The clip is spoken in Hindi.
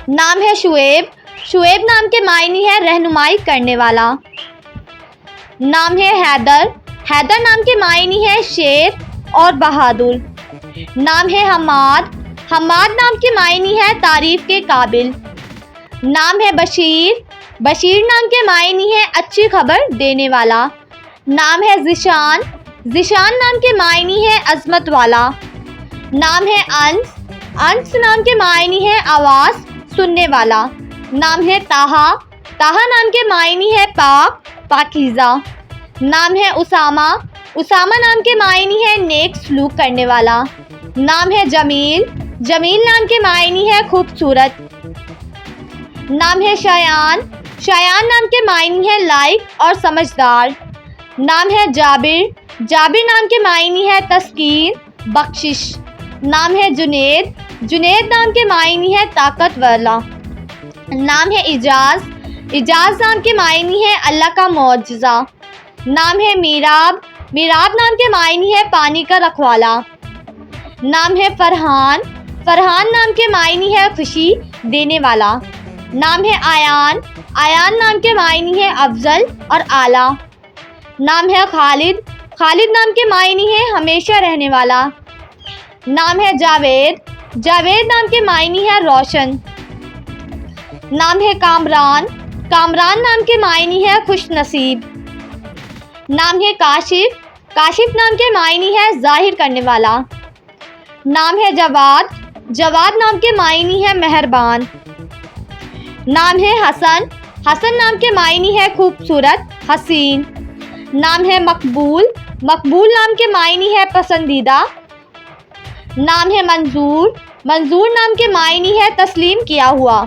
नाम है शुएब। शुएब नाम के मायने है रहनुमाई करने वाला। नाम है हैदर। हैदर नाम के मायने है शेर और बहादुर। नाम है हम्माद। हम्माद नाम के मायने है तारीफ के काबिल। नाम है बशीर। बशीर नाम के मायने है अच्छी खबर देने वाला। नाम है ज़िशान। ज़िशान नाम के मायने है अज़मत वाला। नाम है अंस। अंस नाम के मायने है आवाज़ सुनने वाला। नाम है ताहा। ताहा नाम के मायने है पाक पाकीज़ा। नाम है उसामा। उसामा नाम के मायने है नेक सलूक करने वाला। नाम है जमील। जमील नाम के मायने है खूबसूरत। नाम है शायान। शायान नाम के मायने है लायक और समझदार। नाम है जाबिर। जाबिर नाम के मायने है तस्कीन बख्शिश। नाम है जुनेद। जुनेद नाम के मायने है ताकत वाला। नाम है इजाज़। इजाज़ नाम के मायने है अल्लाह का मौजज़ा। नाम है मीराब। मीराब नाम के मायने है पानी का रखवाला। नाम है फरहान। फरहान नाम के मायने है खुशी देने वाला। नाम है आयान। आयान नाम के मायने है अफजल और आला। नाम है खालिद। खालिद नाम के मायने है हमेशा रहने वाला। नाम है जावेद। जावेद नाम के मायने है रोशन। नाम है कामरान। कामरान नाम के मायने है खुश नसीब। नाम है काशिफ। काशिफ नाम के मायने है जाहिर करने वाला। नाम है जवाद। जवाद नाम के मायने है मेहरबान। नाम है हसन। हसन नाम के मायने है खूबसूरत हसीन। नाम है मकबूल। मकबूल नाम के मायने है पसंदीदा। नाम है मंजूर। मंजूर नाम के मायने है तस्लीम किया हुआ।